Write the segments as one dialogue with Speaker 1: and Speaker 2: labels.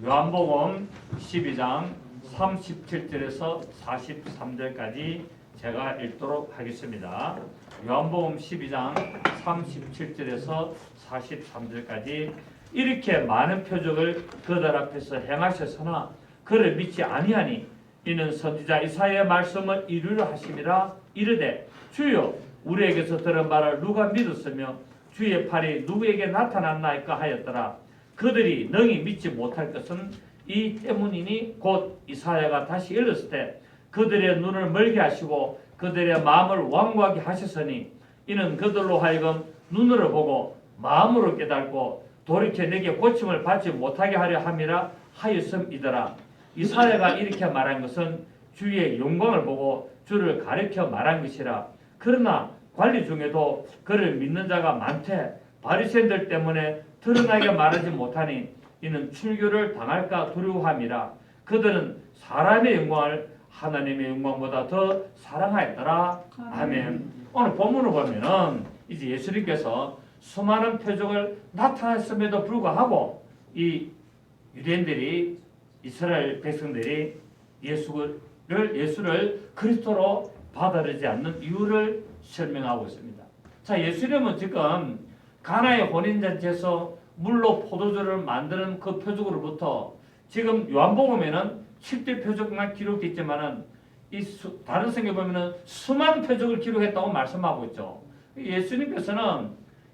Speaker 1: 요한복음 12장 37절에서 43절까지 제가 읽도록 하겠습니다. 요한복음 12장 37절에서 43절까지 이렇게 많은 표적을 그들 앞에서 행하셨으나 그를 믿지 아니하니 이는 선지자 이사야의 말씀을 이루려 하심이라. 이르되 주여 우리에게서 들은 바를 누가 믿었으며 주의 팔이 누구에게 나타났나이까 하였더라. 그들이 능히 믿지 못할 것은 이 때문이니 곧 이사야가 다시 일렀을 때 그들의 눈을 멀게 하시고 그들의 마음을 완고하게 하셨으니 이는 그들로 하여금 눈으로 보고 마음으로 깨닫고 돌이켜 내게 고침을 받지 못하게 하려 함이라 하였음이더라. 이사야가 이렇게 말한 것은 주의 영광을 보고 주를 가리켜 말한 것이라. 그러나 관리 중에도 그를 믿는 자가 많되 바리새인들 때문에 드러나게 말하지 못하니 이는 출교를 당할까 두려워함이라. 그들은 사람의 영광을 하나님의 영광보다 더 사랑하였더라. 아멘. 오늘 본문을 보면은 이제 예수님께서 수많은 표적을 나타냈음에도 불구하고 이 유대인들이 이스라엘 백성들이 예수를 그리스도로 받아들이지 않는 이유를 설명하고 있습니다. 자, 예수님은 지금 가나의 혼인잔치에서 물로 포도주를 만드는 그 표적으로부터 지금 요한복음에는 7대 표적만 기록되어 있지만은 다른 성경에 보면은 수많은 표적을 기록했다고 말씀하고 있죠. 예수님께서는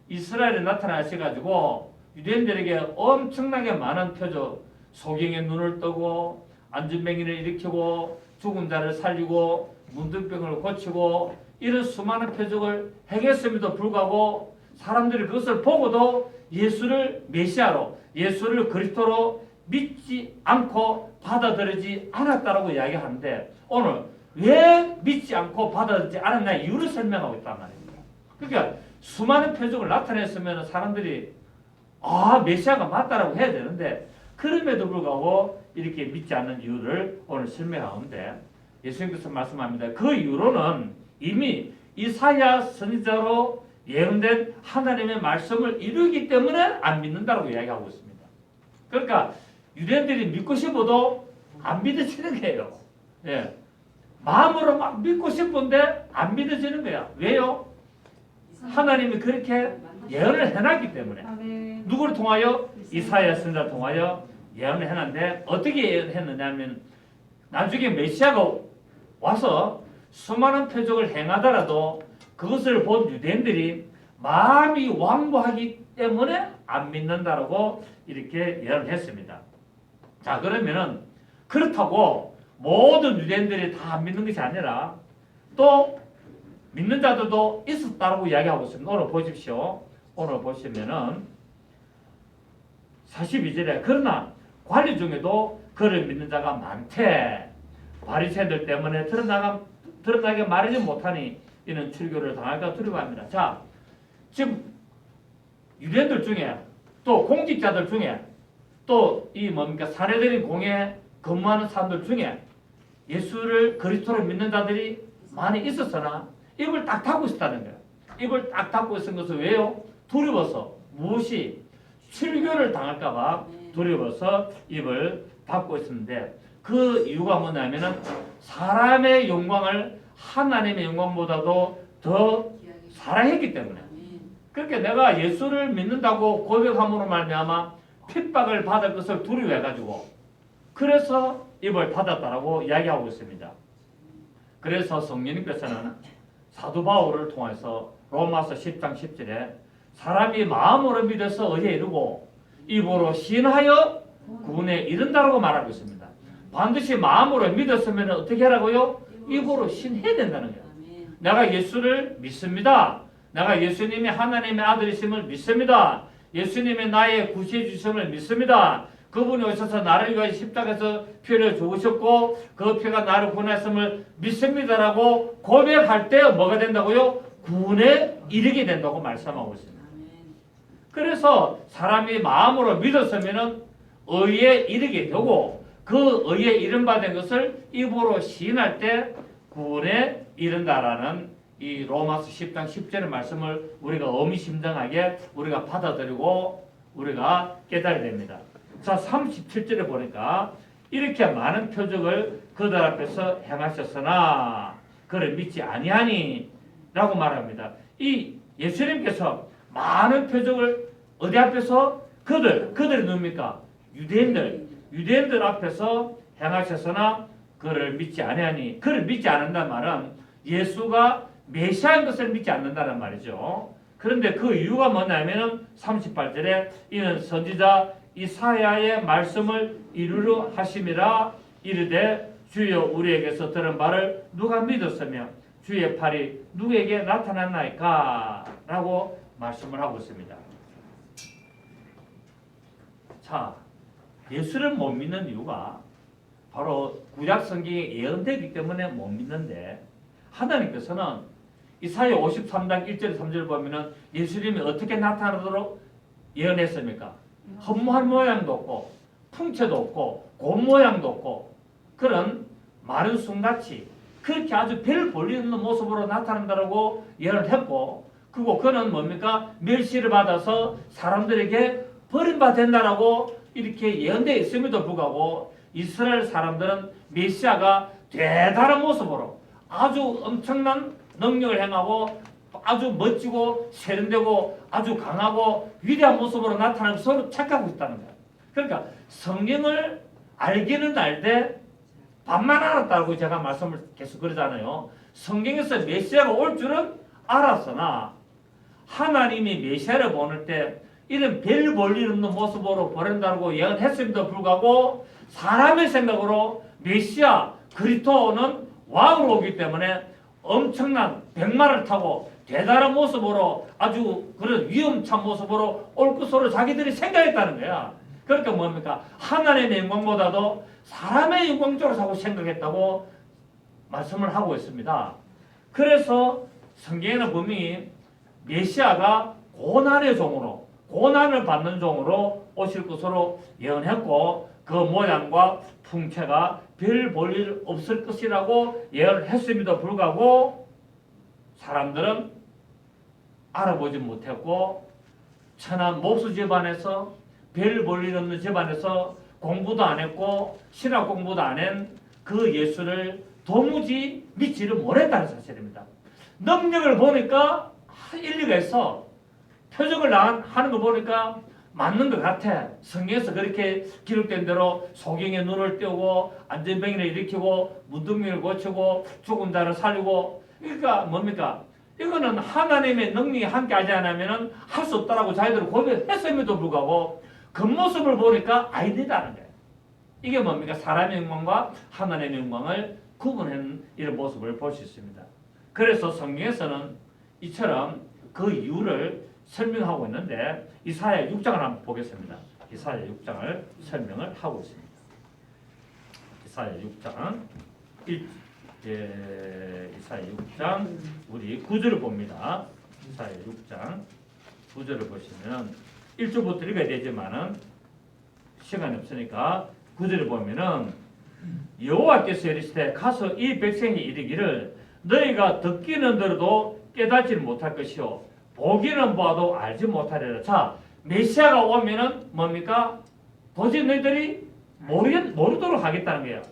Speaker 1: 이스라엘에 나타나셔가지고 유대인들에게 엄청나게 많은 표적, 소경의 눈을 뜨고 안진뱅이를 일으키고 죽은 자를 살리고 문둥병을 고치고 이런 수많은 표적을 행했음에도 불구하고 사람들이 그것을 보고도 예수를 메시아로, 예수를 그리스도로 믿지 않고 받아들이지 않았다라고 이야기하는데 오늘 왜 믿지 않고 받아들이지 않았나 이유를 설명하고 있단 말입니다. 그러니까 수많은 표적을 나타냈으면 사람들이 메시아가 맞다라고 해야 되는데 그럼에도 불구하고 이렇게 믿지 않는 이유를 오늘 설명하는데 예수님께서 말씀합니다. 그 이유로는 이미 이사야 선지자로 예언된 하나님의 말씀을 이루기 때문에 안 믿는다고 이야기하고 있습니다. 그러니까 유대인들이 믿고 싶어도 안 믿어지는 거예요. 예. 마음으로 막 믿고 싶은데 안 믿어지는 거야. 왜요? 하나님이 그렇게 예언을 해놨기 때문에. 누구를 통하여? 이사야 선지자를 통하여 예언을 해놨는데 어떻게 예언했느냐면 나중에 메시아가 와서 수많은 표적을 행하더라도 그것을 본 유대인들이 마음이 완고하기 때문에 안 믿는다라고 이렇게 예언을 했습니다. 자, 그러면은 그렇다고 모든 유대인들이 다 안 믿는 것이 아니라 또 믿는 자들도 있었다라고 이야기하고 있습니다. 오늘 보십시오. 오늘 보시면은 42절에 그러나 관리 중에도 그를 믿는 자가 많대. 바리새인들 때문에 드러나게 말하지 못하니 이는 출교를 당할까 두려워합니다. 자, 지금 유대인들 중에 또 공직자들 중에 또 이 뭡니까 사례들인 공에 근무하는 사람들 중에 예수를 그리스도로 믿는 자들이 많이 있었으나 입을 딱 닫고 있었다는 거예요. 입을 딱 닫고 있은 것은 왜요? 두려워서. 무엇이? 출교를 당할까봐 두려워서 입을 닫고 있었는데 그 이유가 뭐냐면은 사람의 영광을 하나님의 영광보다도 더 사랑했기 때문에. 그렇게 내가 예수를 믿는다고 고백함으로 말미암아 핍박을 받을 것을 두려워해가지고 그래서 입을 닫았다라고 이야기하고 있습니다. 그래서 성령님께서는 사도 바울을 통해서 로마서 10장 10절에 사람이 마음으로 믿어서 의에 이르고 입으로 신하여 구원에 이른다라고 말하고 있습니다. 반드시 마음으로 믿었으면 어떻게 하라고요? 입으로 신해야 된다는 거예요. 내가 예수를 믿습니다. 내가 예수님이 하나님의 아들이심을 믿습니다. 예수님이 나의 구시해 주심을 믿습니다. 그분이 오셔서 나를 위하여 십자가에서 피를 죽으셨고 그 피가 나를 구원했음을 믿습니다라고 고백할 때 뭐가 된다고요? 구원에 이르게 된다고 말씀하고 있습니다. 그래서 사람이 마음으로 믿었으면 의에 이르게 되고 그 의에 이름 받은 것을 입으로 시인할 때 구원에 이른다라는 이 로마서 10장 10절의 말씀을 우리가 의미심장하게 우리가 받아들이고 우리가 깨달아야 됩니다. 자, 37절에 보니까 이렇게 많은 표적을 그들 앞에서 행하셨으나 그를 믿지 아니하니 라고 말합니다. 이 예수님께서 많은 표적을 어디 앞에서? 그들이 누굽니까? 유대인들 앞에서 행하셨으나 그를 믿지 아니하니. 그를 믿지 않는다는 말은 예수가 메시아인 것을 믿지 않는다는 말이죠. 그런데 그 이유가 뭐냐면은 38절에 이는 선지자 이사야의 말씀을 이루려 하심이라 이르되 주여 우리에게서 들은 바를 누가 믿었으며 주의 팔이 누구에게 나타났나이까? 라고 말씀을 하고 있습니다. 자, 예수를 못 믿는 이유가 바로 구약 성경에 예언되기 때문에 못 믿는데, 하나님께서는 이사야 53장 1절 3절 보면은 예수님이 어떻게 나타나도록 예언했습니까? 헛모한 모양도 없고 풍채도 없고 곰 모양도 없고 그런 마른 숭같이 그렇게 아주 별 볼일 없는 모습으로 나타난다고 예언을 했고, 그리고 그는 뭡니까? 멸시를 받아서 사람들에게 버림받는다라고 이렇게 예언되어 있음에도 불구하고 이스라엘 사람들은 메시아가 대단한 모습으로 아주 엄청난 능력을 행하고 아주 멋지고 세련되고 아주 강하고 위대한 모습으로 나타나고 서로 착각하고 있다는 거예요. 그러니까 성경을 알기는 알되 반만 알았다고 제가 말씀을 계속 그러잖아요. 성경에서 메시아가 올 줄은 알았으나 하나님이 메시아를 보낼 때 이런 별 볼일 없는 모습으로 보낸다고 예언했음에도 불구하고 사람의 생각으로 메시아 그리스도는 왕으로 오기 때문에 엄청난 백마를 타고 대단한 모습으로 아주 그런 위험찬 모습으로 올 것으로 자기들이 생각했다는 거야. 그러니까 뭡니까? 하나님의 영광보다도 사람의 영광 쪽으로 자꾸 생각했다고 말씀을 하고 있습니다. 그래서 성경에는 분명히 메시아가 고난의 종으로, 고난을 받는 종으로 오실 것으로 예언했고, 그 모양과 풍채가 별 볼일 없을 것이라고 예언을 했음에도 불구하고 사람들은 알아보지 못했고, 천한 목수 집안에서 별 볼일 없는 집안에서 공부도 안 했고 신학 공부도 안 한 그 예수를 도무지 믿지를 못했다는 사실입니다. 능력을 보니까 일리가 있어. 표적을 하는 거 보니까 맞는 것 같아. 성경에서 그렇게 기록된 대로 소경의 눈을 띄우고 안전병을 일으키고 문둥이를 고치고 죽은 자를 살리고, 그러니까 뭡니까? 이거는 하나님의 능력이 함께 하지 않으면 할 수 없다라고 자기들은 고백했음에도 불구하고 겉모습을 보니까 아니다는 거예요. 이게 뭡니까? 사람의 영광과 하나님의 영광을 구분하는 이런 모습을 볼 수 있습니다. 그래서 성경에서는 이처럼 그 이유를 설명하고 있는데 이사야 6장을 한번 보겠습니다. 이사야 6장을 설명을 하고 있습니다. 이사야 6장 이사야 6장 우리 9절을 봅니다. 이사야 6장 9절을 보시면 1절부터 읽어야 되지만은 시간이 없으니까 9절을 보면은 여호와께서 이르시되 가서 이 백성이 이르기를 너희가 듣기는 들어도 깨닫지 못할 것이요 보기는 보아도 알지 못하리라. 자, 메시아가 오면은 뭡니까? 도저히 너희들이 모르도록 하겠다는 거예요.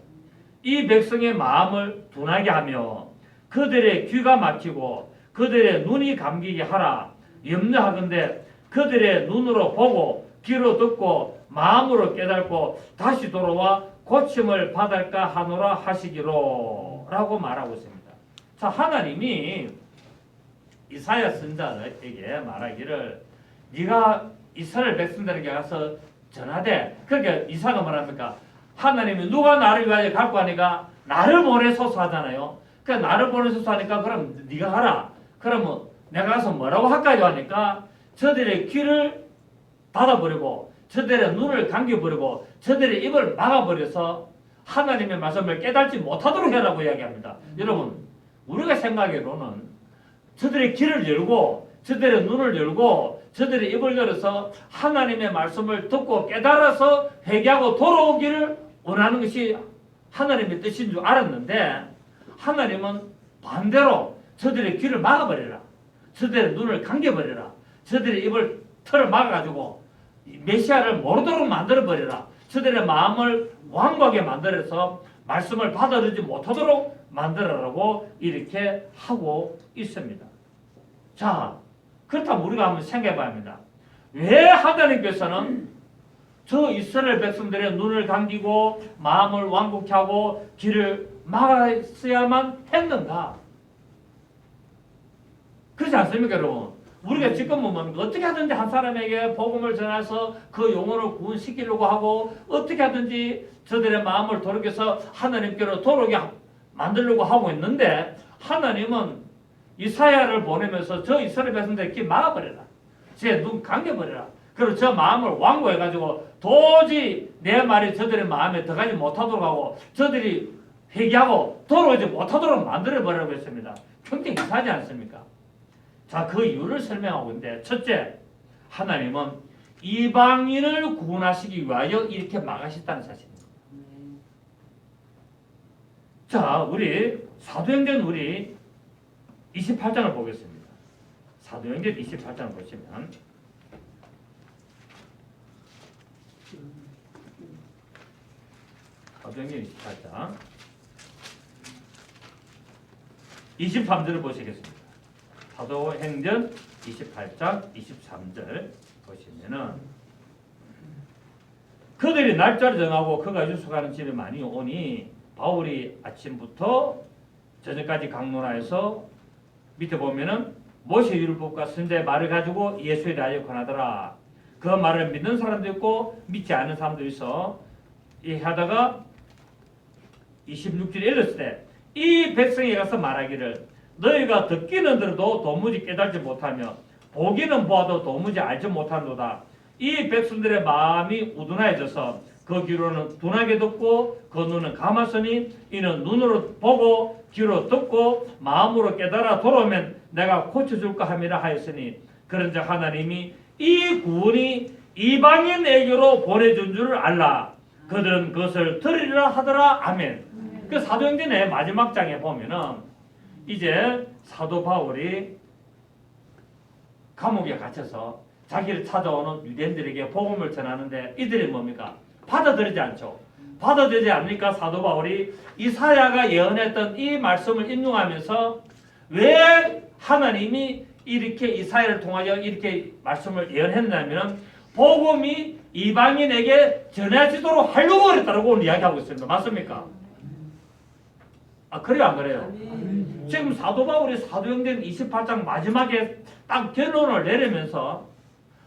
Speaker 1: 이 백성의 마음을 둔하게 하며 그들의 귀가 막히고 그들의 눈이 감기게 하라. 염려하건대 그들의 눈으로 보고 귀로 듣고 마음으로 깨닫고 다시 돌아와 고침을 받을까 하노라 하시기로 라고 말하고 있습니다. 자, 하나님이 이사야 선자에게 말하기를 네가 이스라엘 백성들에게 가서 전하되, 그러니까 이사가 말합니까? 하나님이 누가 나를 위하여 갖고 하니까 나를 보내소서 하잖아요. 그러니까 나를 보내소서 하니까 그럼 네가 가라. 그러면 내가 가서 뭐라고 할까요 하니까 저들의 귀를 닫아버리고 저들의 눈을 감겨버리고 저들의 입을 막아버려서 하나님의 말씀을 깨닫지 못하도록 해라고 이야기합니다. 여러분, 우리가 생각하기로는 저들의 귀를 열고 저들의 눈을 열고 저들의 입을 열어서 하나님의 말씀을 듣고 깨달아서 회개하고 돌아오기를 원하는 것이 하나님의 뜻인 줄 알았는데, 하나님은 반대로 저들의 귀를 막아버리라, 저들의 눈을 감겨버리라, 저들의 입을 틀을 막아가지고 메시아를 모르도록 만들어버리라, 저들의 마음을 완고하게 만들어서 말씀을 받아들이지 못하도록 만들어라고 이렇게 하고 있습니다. 자, 그렇다면 우리가 한번 생각해 봐야 합니다. 왜 하나님께서는 저 이스라엘 백성들의 눈을 감기고 마음을 완곡케 하고 길을 막았어야만 했는가? 그렇지 않습니까, 여러분? 우리가 지금 보면 어떻게 하든지 한 사람에게 복음을 전해서 그 영혼을 구원시키려고 하고 어떻게 하든지 저들의 마음을 돌이켜서 하나님께로 돌아오게 만들려고 하고 있는데 하나님은 이사야를 보내면서 저 이스라엘 백성들 길 막아버려라. 제 눈 감겨버려라. 그리고 저 마음을 완고해가지고 도저히 내 말이 저들의 마음에 들어가지 못하도록 하고 저들이 회개하고 돌아오지 못하도록 만들어버리라고 했습니다. 굉장히 이상하지 않습니까? 자, 그 이유를 설명하고 있는데 첫째, 하나님은 이방인을 구원하시기 위하여 이렇게 막으셨다는 사실입니다. 자, 우리 사도행전 우리 28장을 보겠습니다. 사도행전 28장을 보시면 사도행전 28장 23절을 보시겠습니다. 사도행전 28장 23절 보시면은 그들이 날짜를 정하고 그가 유숙하는 집에 많이 오니 바울이 아침부터 저녁까지 강론하여서 밑에 보면은 모세 율법과 선지자의 말을 가지고 예수에 대하여 권하더라. 그 말을 믿는 사람도 있고 믿지 않는 사람도 있어. 이 하다가 26절에 읽었을 때 이 백성에 가서 말하기를 너희가 듣기는 들어도 도무지 깨달지 못하며 보기는 보아도 도무지 알지 못하노다. 이 백성들의 마음이 우둔하여져서 그 귀로는 둔하게 듣고 그 눈은 감았으니 이는 눈으로 보고 귀로 듣고 마음으로 깨달아 돌아오면 내가 고쳐줄까 함이라 하였으니 그런즉 하나님이 이 구원이 이방인에게로 보내준 줄을 알라. 그들은 그것을 들으리라 하더라. 아멘. 그 사도행전의 마지막 장에 보면은 이제 사도 바울이 감옥에 갇혀서 자기를 찾아오는 유대인들에게 복음을 전하는데 이들이 뭡니까? 받아들이지 않죠. 받아들이지 않으니까 사도 바울이 이사야가 예언했던 이 말씀을 인용하면서 왜 하나님이 이렇게 이사야를 통하여 이렇게 말씀을 예언했냐면 복음이 이방인에게 전해지도록 하려고 그랬다고 오늘 이야기하고 있습니다. 맞습니까? 아, 그래요, 안 그래요? 지금 사도 바울이 사도행전 28장 마지막에 딱 결론을 내리면서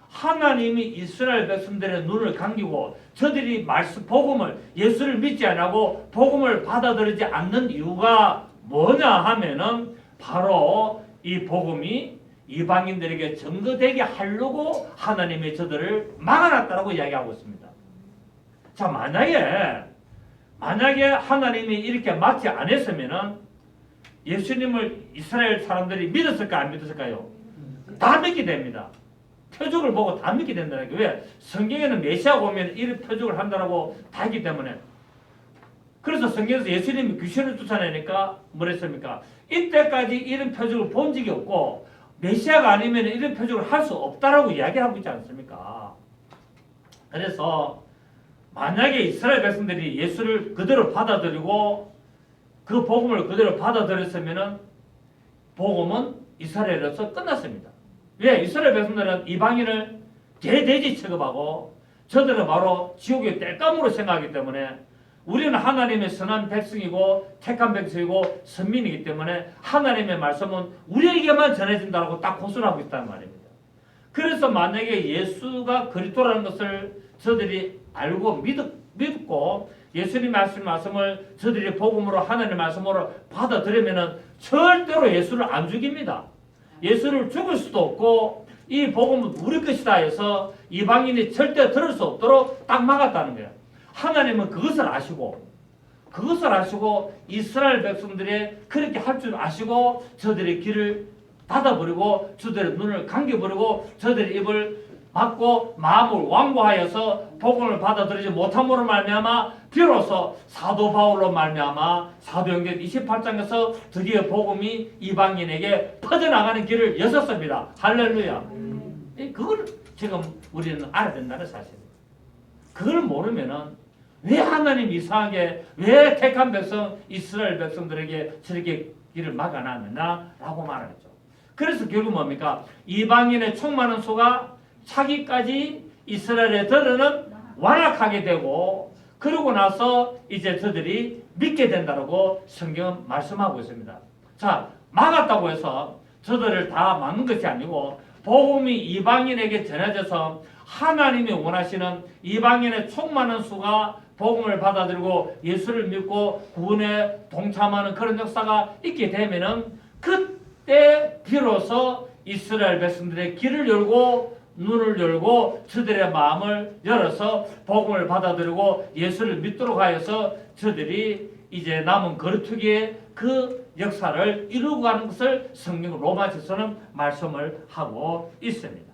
Speaker 1: 하나님이 이스라엘 백성들의 눈을 감기고 저들이 말씀 복음을 예수를 믿지 않고 복음을 받아들이지 않는 이유가 뭐냐 하면은 바로 이 복음이 이방인들에게 증거되게 하려고 하나님이 저들을 막아놨다라고 이야기하고 있습니다. 자, 만약에 하나님이 이렇게 막지 않았으면은 예수님을 이스라엘 사람들이 믿었을까 안 믿었을까요? 다 믿게 됩니다. 표적을 보고 다 믿게 된다는 게 왜? 성경에는 메시아가 오면 이런 표적을 한다라고 다 했기 때문에. 그래서 성경에서 예수님이 귀신을 쫓아내니까 뭐랬습니까? 이때까지 이런 표적을 본 적이 없고 메시아가 아니면 이런 표적을 할 수 없다라고 이야기하고 있지 않습니까? 그래서 만약에 이스라엘 백성들이 예수를 그대로 받아들이고 그 복음을 그대로 받아들였으면은 복음은 이스라엘에서 끝났습니다. 왜? 이스라엘 백성들은 이방인을 개돼지 취급하고 저들은 바로 지옥의 땔감으로 생각하기 때문에 우리는 하나님의 선한 백성이고 택한 백성이고 선민이기 때문에 하나님의 말씀은 우리에게만 전해진다고 딱 고수를 하고 있다는 말입니다. 그래서 만약에 예수가 그리스도라는 것을 저들이 알고 믿고 예수님의 말씀을 저들이 복음으로 하나님의 말씀으로 받아들이면은 절대로 예수를 안 죽입니다. 예수를 죽일 수도 없고 이 복음은 우리 것이다 해서 이방인이 절대 들을 수 없도록 딱 막았다는 거예요. 하나님은 그것을 아시고 이스라엘 백성들이 그렇게 할 줄 아시고 저들의 길을 닫아버리고 저들의 눈을 감겨버리고 저들의 입을 막고 마음을 완고하여서 복음을 받아들이지 못함으로 말미암아 비로소 사도 바울로 말미암아 사도행전 28장에서 드디어 복음이 이방인에게 퍼져나가는 길을 여셨습니다. 할렐루야. 그걸 지금 우리는 알아야 된다는 사실입니다. 그걸 모르면은 왜 하나님 이상하게 왜 택한 백성 이스라엘 백성들에게 저렇게 길을 막아놨느냐라고 말하죠. 그래서 결국 뭡니까? 이방인의 충만한 수가 차기까지 이스라엘의 들어는 완악하게 되고 그러고 나서 이제 저들이 믿게 된다고 성경은 말씀하고 있습니다. 자, 막았다고 해서 저들을 다 막는 것이 아니고 복음이 이방인에게 전해져서 하나님이 원하시는 이방인의 충만한 수가 복음을 받아들이고 예수를 믿고 구원에 동참하는 그런 역사가 있게 되면은 그때 비로소 이스라엘 백성들의 길을 열고 눈을 열고 저들의 마음을 열어서 복음을 받아들이고 예수를 믿도록 하여서 저들이 이제 남은 거르투기의 그 역사를 이루고 가는 것을 성경 로마서에서는 말씀을 하고 있습니다.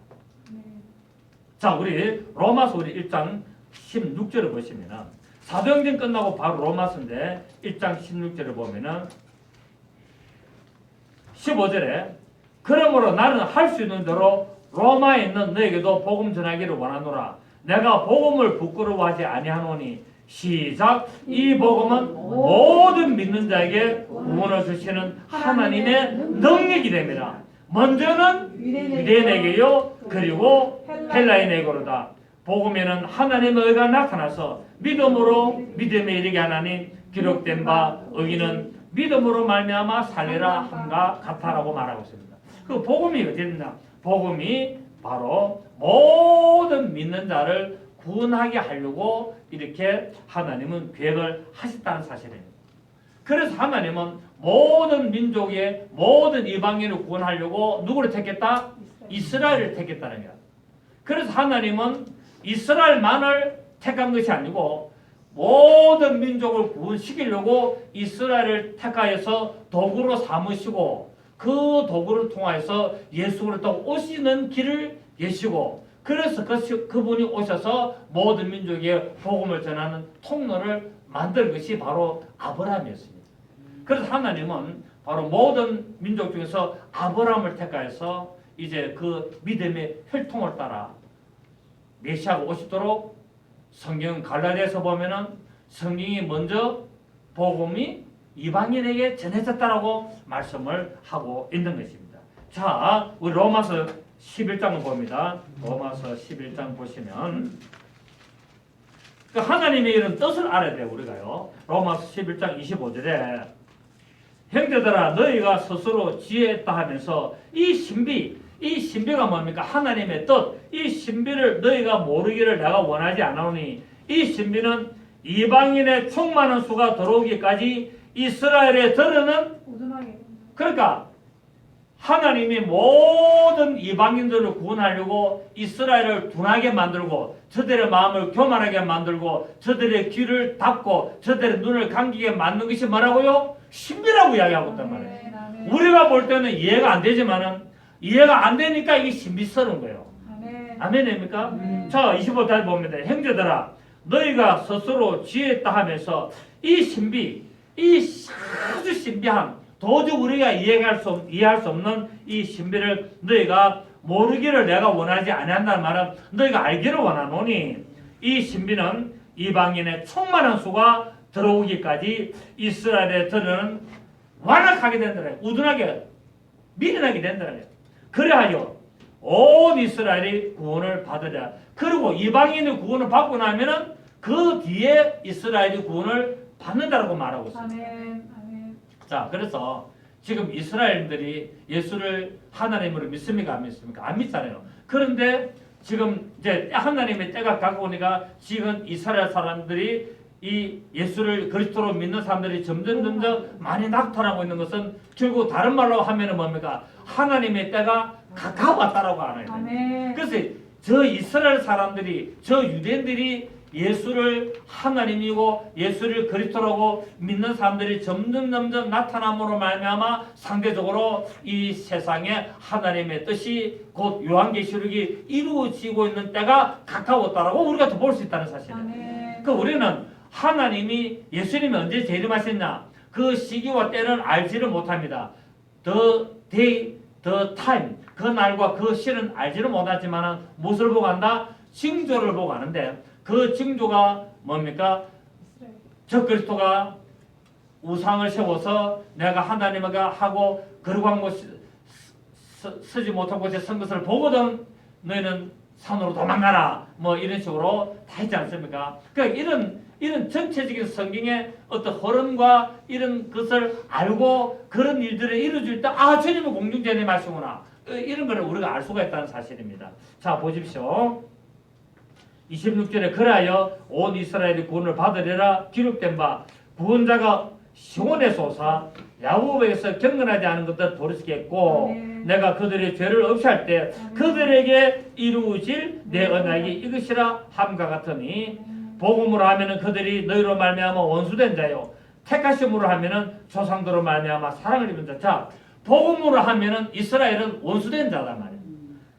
Speaker 1: 자, 우리 로마서 우리 1장 16절을 보시면은 사도행전 끝나고 바로 로마서인데 1장 16절을 보면은 15절에 그러므로 나는 할 수 있는 대로 로마에 있는 너에게도 복음 전하기를 원하노라. 내가 복음을 부끄러워하지 아니하노니 시작. 이 복음은 모든 믿는 자에게 구원을 주시는 하나님의 능력이 됩니다. 먼저는 유대인에게요 그리고 헬라인에게로다. 복음에는 하나님의 의가 나타나서 믿음으로 믿음에 이르게 하나니 기록된 바 의인은 믿음으로 말미암아 살리라 함과 같아라고 말하고 있습니다. 그 복음이 어디 있나? 복음이 바로 모든 믿는 자를 구원하게 하려고 이렇게 하나님은 계획을 하셨다는 사실입니다. 그래서 하나님은 모든 민족의 모든 이방인을 구원하려고 누구를 택했다? 이스라엘을 택했다는 거야. 그래서 하나님은 이스라엘만을 택한 것이 아니고 모든 민족을 구원시키려고 이스라엘을 택하여서 도구로 삼으시고 그 도구를 통하여서 예수 그리스도 오시는 길을 예시고 그래서 그분이 오셔서 모든 민족에 복음을 전하는 통로를 만들 것이 바로 아브라함이었습니다. 그래서 하나님은 바로 모든 민족 중에서 아브라함을 택하여서 이제 그 믿음의 혈통을 따라 메시아가 오시도록 성경 갈라디아서 보면은 성경이 먼저 복음이 이방인에게 전해졌다라고 말씀을 하고 있는 것입니다. 자, 우리 로마서 11장을 봅니다. 로마서 11장 보시면 그 하나님의 이런 뜻을 알아야 돼요. 우리가요. 로마서 11장 25절에 형제들아 너희가 스스로 지혜했다 하면서 이 신비가 뭡니까? 하나님의 뜻. 이 신비를 너희가 모르기를 내가 원하지 않으니 이 신비는 이방인의 충만한 수가 들어오기까지 이스라엘에 들으는 그러니까 하나님이 모든 이방인들을 구원하려고 이스라엘을 둔하게 만들고 저들의 마음을 교만하게 만들고 저들의 귀를 닫고 저들의 눈을 감기게 만든 것이 뭐라고요? 신비라고 이야기하고 있단 말이에요. 우리가 볼 때는 이해가 안 되지만은 이해가 안 되니까 이게 신비스러운 거예요. 아멘입니까? 자, 25절 봅니다. 형제들아 너희가 스스로 지혜했다 하면서 이 신비, 이 아주 신비한 도저히 우리가 이해할 수 없는 이 신비를 너희가 모르기를 내가 원하지 아니한다는 말은 너희가 알기를 원하노니 이 신비는 이방인의 충만한 수가 들어오기까지 이스라엘에 들은 완악하게 된다는 거예요. 우둔하게 미련하게 된다는 거예요. 그래하여 온 이스라엘이 구원을 받으랴. 그리고 이방인의 구원을 받고 나면은 그 뒤에 이스라엘이 구원을 받는다라고 말하고 있습니다. 아멘. 자, 그래서 지금 이스라엘들이 예수를 하나님으로 믿습니까? 안 믿습니까? 안 믿잖아요. 그런데 지금 이제 하나님의 때가 가고 오니까 지금 이스라엘 사람들이 이 예수를 그리스도로 믿는 사람들이 점점 많이 낙탄하고 있는 것은 결국 다른 말로 하면은 뭡니까? 하나님의 때가 가까웠다라고 알아야 돼요. 그래서 저 이스라엘 사람들이 저 유대인들이 예수를 하나님이고 예수를 그리스도라고 믿는 사람들이 점점 나타남으로 말미암아 상대적으로 이 세상에 하나님의 뜻이 곧 요한계시록이 이루어지고 있는 때가 가까웠다라고 우리가 더 볼 수 있다는 사실이에요. 그 우리는 하나님이 예수님이 언제 재림하셨냐 그 시기와 때는 알지를 못합니다. The day, the time 그 날과 그 시는 알지를 못하지만 무엇을 보고 한다? 징조를 보고 하는데 그 징조가 뭡니까? 적그리스도가 우상을 세워서 내가 하나님과 하고 거룩한 곳 서지 못한 곳에 선 것을 보거든 너희는 산으로 도망가라 뭐 이런 식으로 다 있지 않습니까? 그러니까 이런 전체적인 성경의 어떤 흐름과 이런 것을 알고 그런 일들을 이루어질 때 주님은 공중전의 말씀구나 이런 것을 우리가 알 수가 있다는 사실입니다. 자 보십시오. 26절에 그리하여 온 이스라엘이 구원을 받으리라 기록된 바 구원자가 시온에서 오사 야곱에게서 경건하지 않은 것들 돌이키겠고 내가 그들의 죄를 없이 할 때 그들에게 이루어질 내 언약이 이것이라 함과 같으니 복음으로 하면은 그들이 너희로 말미암아 원수된 자요 택하심으로 하면은 조상들로 말미암아 사랑을 입은 자. 자 복음으로 하면은 이스라엘은 원수된 자단 말이에요.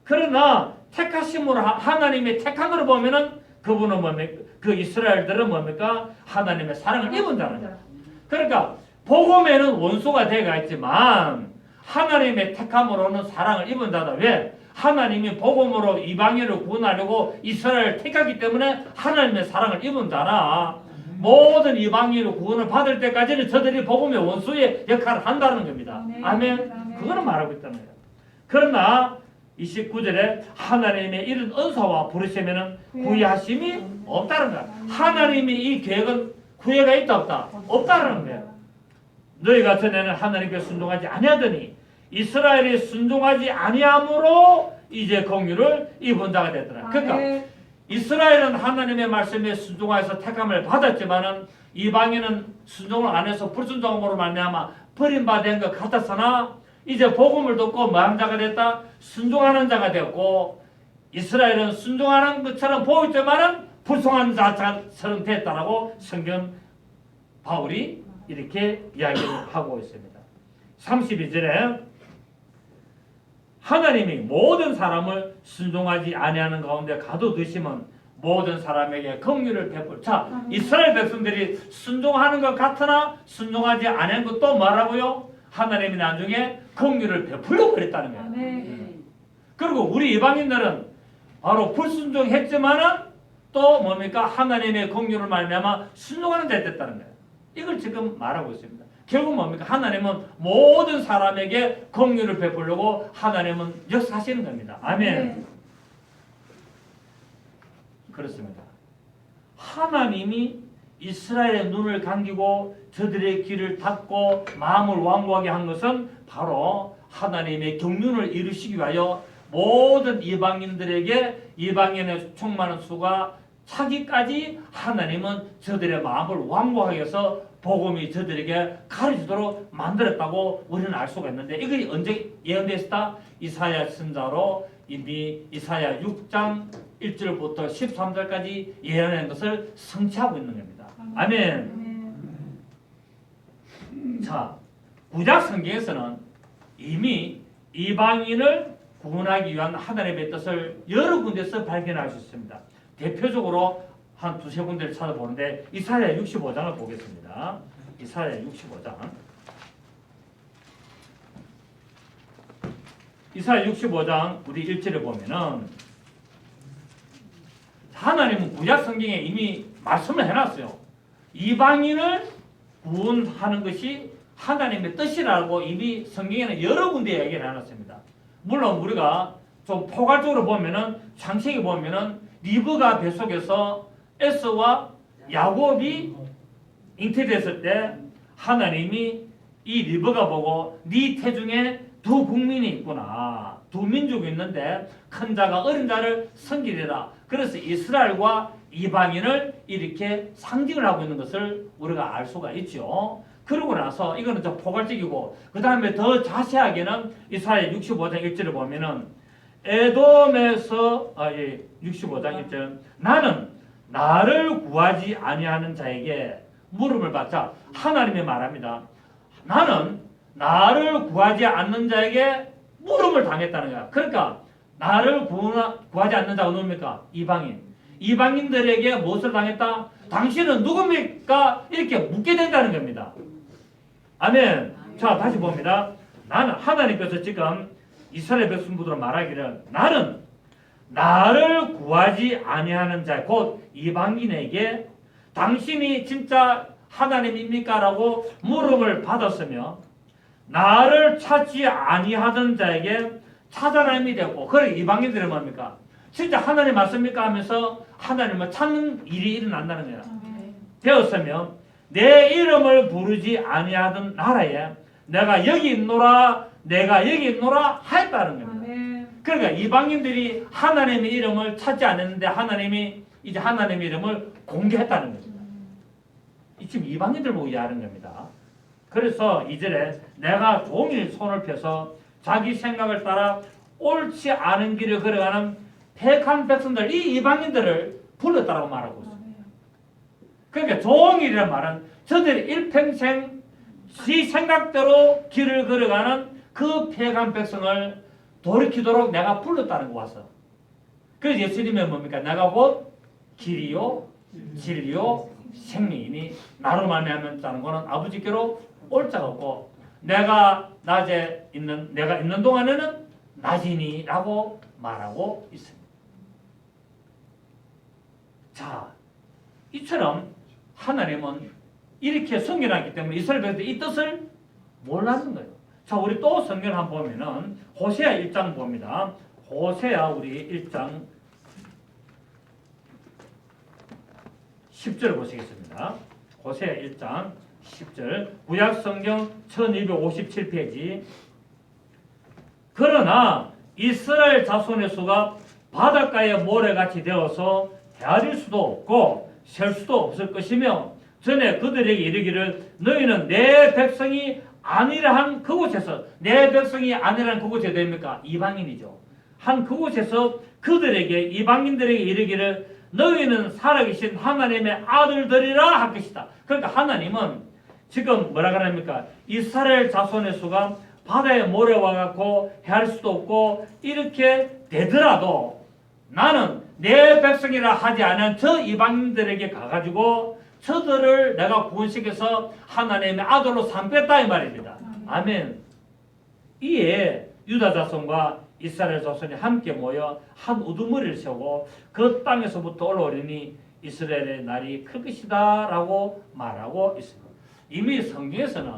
Speaker 1: 그러나 택하심으로 하나님의 택한 것을 보면은 그분은 뭡니까? 그 이스라엘들은 뭡니까? 하나님의 사랑을 입은 자는 거예요. 그러니까 복음에는 원수가 되어가 있지만 하나님의 택함으로는 사랑을 입은 자다. 왜? 하나님이 복음으로 이방인을 구원하려고 이스라엘을 택하기 때문에 하나님의 사랑을 입은 자라. 모든 이방인의 구원을 받을 때까지는 저들이 복음의 원수의 역할을 한다는 겁니다. 아멘. 그거는 말하고 있다는 거예요. 그러나 29절에 하나님의 이런 은사와 부르시면은 구애하심이 없다는 거야. 하나님이 이 계획은 구애가 있다 없다? 없다는 거예요. 너희가 전에는 하나님께 순종하지 아니하더니 이스라엘이 순종하지 아니함으로 이제 공유를 입은 자가 됐더라. 그러니까 이스라엘은 하나님의 말씀에 순종하여서 택함을 받았지만은 이방인은 순종을 안 해서 불순종으로 말미암아 버림받은 것 같았으나 이제 복음을 듣고 뭐한 자가 됐다? 순종하는 자가 되었고 이스라엘은 순종하는 것처럼 보였지만은 불순종하는 자처럼 됐다라고 성경 바울이 이렇게 이야기를 하고 있습니다. 32절에 하나님이 모든 사람을 순종하지 아니하는 가운데 가둬두시면 모든 사람에게 긍휼을 베풀. 자, 이스라엘 백성들이 순종하는 것 같으나 순종하지 아니하는 것도 뭐라고요? 하나님이 나중에 긍휼을 베풀려고 그랬다는 거예요. 그리고 우리 이방인들은 바로 불순종했지만은 또 뭡니까? 하나님의 긍휼을 말미암아 순종하는 자 됐다는 거예요. 이걸 지금 말하고 있습니다. 결국 뭡니까? 하나님은 모든 사람에게 긍휼을 베풀려고 하나님은 역사하시는 겁니다. 아멘. 그렇습니다. 하나님이 이스라엘의 눈을 감기고 저들의 귀를 닫고 마음을 완고하게 한 것은 바로 하나님의 경륜을 이루시기 위하여 모든 이방인들에게 이방인의 충만한 수가 차기까지 하나님은 저들의 마음을 완고하게 해서 복음이 저들에게 가르치도록 만들었다고 우리는 알 수가 있는데 이것이 언제 예언되었다? 이사야 선자로 이미 이사야 6장 1절부터 13절까지 예언한 것을 성취하고 있는 겁니다. 아멘. 자, 구약 성경에서는 이미 이방인을 구원하기 위한 하나님의 뜻을 여러 군데서 발견할 수 있습니다. 대표적으로 한 두세 군데를 찾아보는데 이사야 65장을 보겠습니다. 이사야 65장. 이사야 65장 우리 1절에 보면은 하나님은 구약 성경에 이미 말씀을 해놨어요. 이방인을 구원하는 것이 하나님의 뜻이라고 이미 성경에는 여러 군데 얘기를 해놨습니다. 물론 우리가 좀 포괄적으로 보면은 창세기 보면은 리브가 뱃속에서 에서와 야곱이 잉태됐을 때 하나님이 이 리브가 보고 네 태중에 두 국민이 있구나. 두 민족이 있는데 큰 자가 어린 자를 섬기리라. 그래서 이스라엘과 이방인을 이렇게 상징을 하고 있는 것을 우리가 알 수가 있죠. 그러고 나서 이거는 좀 포괄적이고 그 다음에 더 자세하게는 이사야 65장 1절을 보면은 에돔에서 65장 1절 나는 나를 구하지 아니하는 자에게 물음을 받자. 하나님이 말합니다. 나는 나를 구하지 않는 자에게 물음을 당했다는 거야. 그러니까 나를 구하지 않는 자가 누굽니까? 이방인. 이방인들에게 무엇을 당했다? 당신은 누굽니까? 이렇게 묻게 된다는 겁니다. 아멘. 자, 다시 봅니다. 나는 하나님께서 지금 이스라엘 백성들로 말하기를 나는 나를 구하지 아니하는 자 곧 이방인에게 당신이 진짜 하나님입니까? 라고 물음을 받았으며 나를 찾지 아니하던 자에게 찾아남이 되고 그래 이방인들은 뭡니까? 진짜 하나님 맞습니까? 하면서 하나님을 찾는 일이 일어난다는 거야. 되었으며 내 이름을 부르지 아니하던 나라에 내가 여기 있노라 내가 여기 있노라 하였다는 겁니다. 그러니까 이방인들이 하나님의 이름을 찾지 않았는데 하나님이 이제 하나님의 이름을 공개했다는 겁니다. 지금 이방인들 보고 이해하는 겁니다. 그래서 2절에 내가 종일 손을 펴서 자기 생각을 따라 옳지 않은 길을 걸어가는 패한 백성들 이 이방인들을 불렀다라고 말하고 있습니다. 그러니까 종일이란 말은 저들이 일평생 지 생각대로 길을 걸어가는 그 패한 백성을 돌이키도록 내가 불렀다는 거 와서. 그래서 예수님은 뭡니까? 내가 곧 길이요 진리요 생명이니 나로 말미암았다는 것은 아버지께로 올 자가 없고 내가 낮에 있는 내가 있는 동안에는 낮이니라고 말하고 있습니다. 자, 이처럼 하나님은 이렇게 성결하기 때문에 이스라엘 백성들이 이 뜻을 몰랐는 거예요. 자, 우리 또 성경 한번 보면은 호세아 1장 봅니다. 호세아 우리 1장 10절 보시겠습니다. 호세아 1장 10절 구약 성경 1257페이지 그러나 이스라엘 자손의 수가 바닷가의 모래같이 되어서 헤아릴 수도 없고 셀 수도 없을 것이며 전에 그들에게 이르기를 너희는 내 백성이 아니라 한 그곳에서 내 백성이 아니라는 그곳에 됩니까? 이방인이죠. 한 그곳에서 그들에게 이방인들에게 이르기를 너희는 살아계신 하나님의 아들들이라 할 것이다. 그러니까 하나님은 지금 뭐라 그럽니까? 이스라엘 자손의 수가 바다의 모래와 같고 헤아릴 수도 없고 이렇게 되더라도 나는 내 백성이라 하지 않은 저 이방인들에게 가가지고 저들을 내가 구원시켜서 하나님의 아들로 삼겠다 이 말입니다. 아멘. 이에 유다 자손과 이스라엘 자손이 함께 모여 한 우두머리를 세우고 그 땅에서부터 올라오리니 이스라엘의 날이 클 것이다 라고 말하고 있습니다. 이미 성경에서는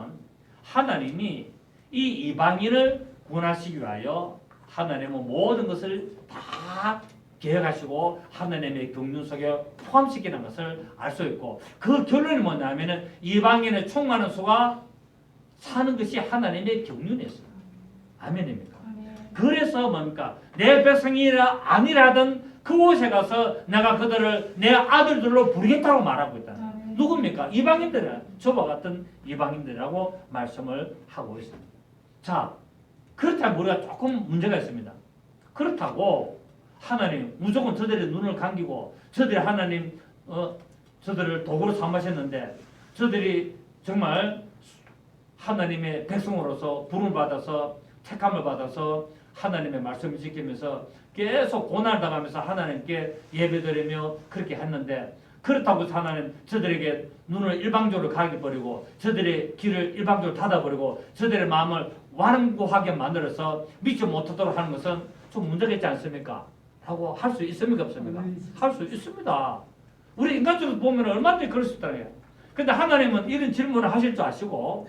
Speaker 1: 하나님이 이 이방인을 구원하시기 위하여 하나님은 모든 것을 다 계획하시고 하나님의 경륜 속에 포함시키는 것을 알 수 있고 그 결론이 뭐냐면 이방인의 총많은 수가 사는 것이 하나님의 경륜이었어요. 아멘입니까? 그래서 뭡니까? 내 백성이 아니라던 그곳에 가서 내가 그들을 내 아들들로 부르겠다고 말하고 있다. 누굽니까? 이방인들은 저와 같은 이방인들이라고 말씀을 하고 있습니다. 자, 그렇다면 우리가 조금 문제가 있습니다. 그렇다고 하나님 무조건 저들의 눈을 감기고 저들이 하나님 저들을 도구로 삼으셨는데 저들이 정말 하나님의 백성으로서 부름을 받아서 택함을 받아서 하나님의 말씀을 지키면서 계속 고난을 당하면서 하나님께 예배드리며 그렇게 했는데 그렇다고 해서 하나님 저들에게 눈을 일방적으로 가게 버리고 저들의 길을 일방적으로 닫아버리고 저들의 마음을 완고하게 만들어서 믿지 못하도록 하는 것은 좀 문제가 있지 않습니까? 라고 할 수 있습니까? 없습니까? 할 수 있습니다. 우리 인간적으로 보면 얼마든지 그럴 수 있다는 거예요. 근데 하나님은 이런 질문을 하실 줄 아시고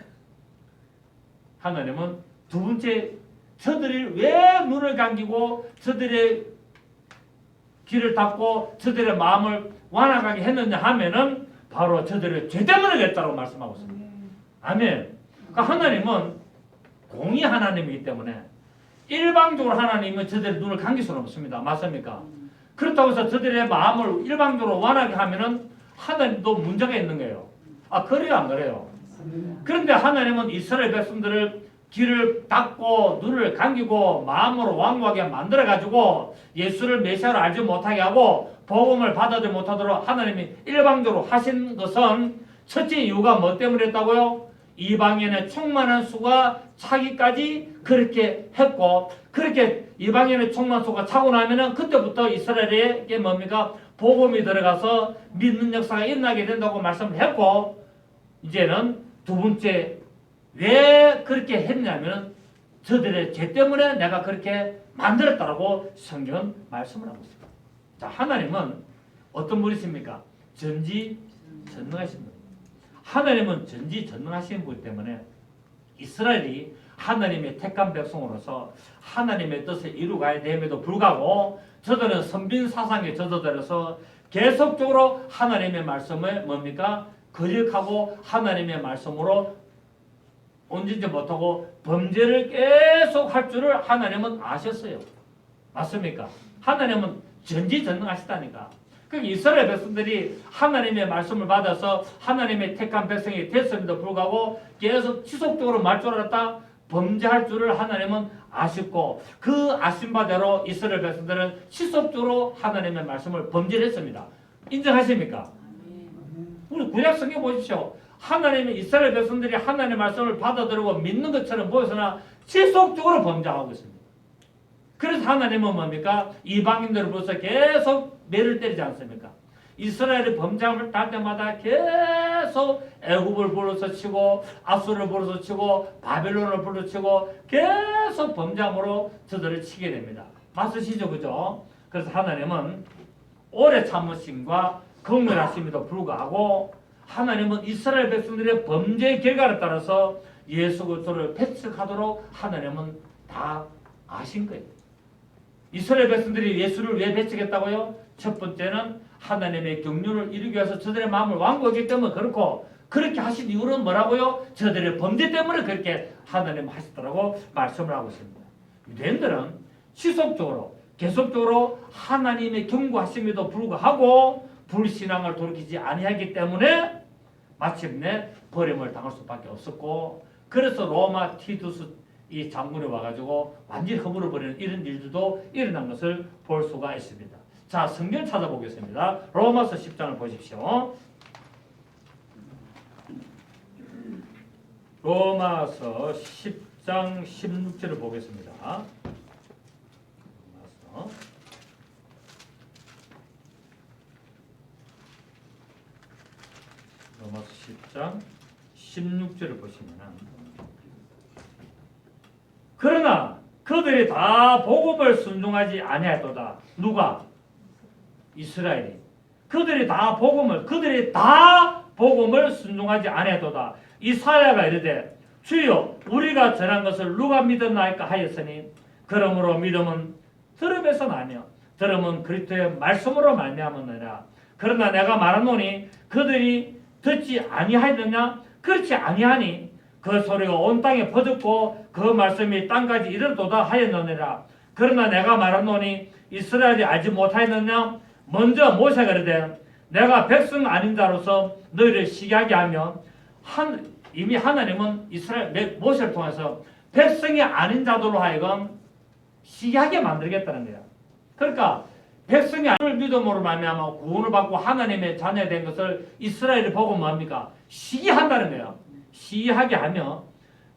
Speaker 1: 하나님은 두 번째 저들이 왜 눈을 감기고 저들의 길을 닫고 저들의 마음을 완악하게 했느냐 하면은 바로 저들의 죄 때문에 그랬다고 말씀하고 있습니다. 아멘. 그러니까 하나님은 공의 하나님이기 때문에 일방적으로 하나님은 저들의 눈을 감길 수는 없습니다. 맞습니까? 그렇다고 해서 저들의 마음을 일방적으로 완하게 하면은 하나님도 문제가 있는 거예요. 아, 그래요? 안 그래요? 그런데 하나님은 이스라엘 백성들을 길을 닫고 눈을 감기고 마음으로 완고하게 만들어가지고 예수를 메시아로 알지 못하게 하고 복음을 받아들이지 못하도록 하나님이 일방적으로 하신 것은 첫째 이유가 뭐 때문에 했다고요? 이방인의 충만한 수가 차기까지 그렇게 했고 그렇게 이방인의 충만한 수가 차고 나면은 그때부터 이스라엘에게 뭡니까? 복음이 들어가서 믿는 역사가 일어나게 된다고 말씀을 했고 이제는 두 번째 왜 그렇게 했냐면 저들의 죄 때문에 내가 그렇게 만들었다라고 성경은 말씀을 하고 있습니다. 자, 하나님은 어떤 분이십니까? 전지전능하신 분. 하나님은 전지전능하신 분 때문에 이스라엘이 하나님의 택한 백성으로서 하나님의 뜻을 이루어가야 됨에도 불구하고 저들은 선빈 사상에 젖어들어서 계속적으로 하나님의 말씀을 뭡니까? 거역하고 하나님의 말씀으로 온전지 못하고 범죄를 계속 할 줄을 하나님은 아셨어요. 맞습니까? 하나님은 전지전능하시다니까. 그러니까 이스라엘 백성들이 하나님의 말씀을 받아서 하나님의 택한 백성이 됐음에도 불구하고 계속 지속적으로 말 줄 알았다 범죄할 줄을 하나님은 아셨고 그 아신 바대로 이스라엘 백성들은 지속적으로 하나님의 말씀을 범죄를 했습니다. 인정하십니까? 우리 구약 성경 보십시오. 하나님의 이스라엘 백성들이 하나님의 말씀을 받아들이고 믿는 것처럼 보여서나 지속적으로 범죄하고 있습니다. 그래서 하나님은 뭡니까? 이방인들을 벌써 계속 매를 때리지 않습니까? 이스라엘이 범죄함을 할 때마다 계속 애굽을 불러서 치고 아수를 불러서 치고 바벨론을 불러서 치고 계속 범죄함으로 저들을 치게 됩니다. 맞으시죠? 그죠? 그래서 하나님은 오래 참으심과 긍휼하심에도 불구하고 하나님은 이스라엘 백성들의 범죄의 결과를 따라서 예수 그리스도를 배척하도록 하나님은 다 아신 거예요. 이스라엘 백성들이 예수를 왜 배척했다고요? 첫 번째는 하나님의 경륜을 이루기 위해서 저들의 마음을 완고하기 때문에 그렇고 그렇게 하신 이유는 뭐라고요? 저들의 범죄 때문에 그렇게 하나님 하시더라고 말씀을 하고 있습니다. 유대인들은 지속적으로 계속적으로 하나님의 경고하심에도 불구하고 불신앙을 돌이키지 아니하기 때문에 마침내 버림을 당할 수밖에 없었고 그래서 로마 티투스 이 장군이 와가지고 완전히 허물어버리는 이런 일들도 일어난 것을 볼 수가 있습니다. 자, 성경 찾아보겠습니다. 로마서 10장을 보십시오. 로마서 10장 16절을 보겠습니다. 로마서 10장 16절을 보시면은 그러나 그들이 다 복음을 순종하지 아니하였도다. 누가? 이스라엘이. 그들이 다 복음을 순종하지 아니하였도다. 이사야가 이르되 주여 우리가 전한 것을 누가 믿었나이까 하였으니 그러므로 믿음은 들음에서 나며 들음은 그리스도의 말씀으로 말미암았느니라. 그러나 내가 말하노니 그들이 듣지 아니하였느냐? 그렇지 아니하니 그 소리가 온 땅에 퍼졌고 그 말씀이 땅까지 이르도다 하였느니라. 그러나 내가 말하노니 이스라엘이 알지 못하였느냐? 먼저 모세가 이르되 내가 백성 아닌 자로서 너희를 시기하게 하며 이미 하나님은 이스라엘 모세를 통해서 백성이 아닌 자들로 하여금 시기하게 만들겠다는 거야. 그러니까 백성이 하나님을 믿음으로 말미암아 구원을 받고 하나님의 자녀가 된 것을 이스라엘이 보고 뭡니까? 시기한다는 거야. 시기하게 하며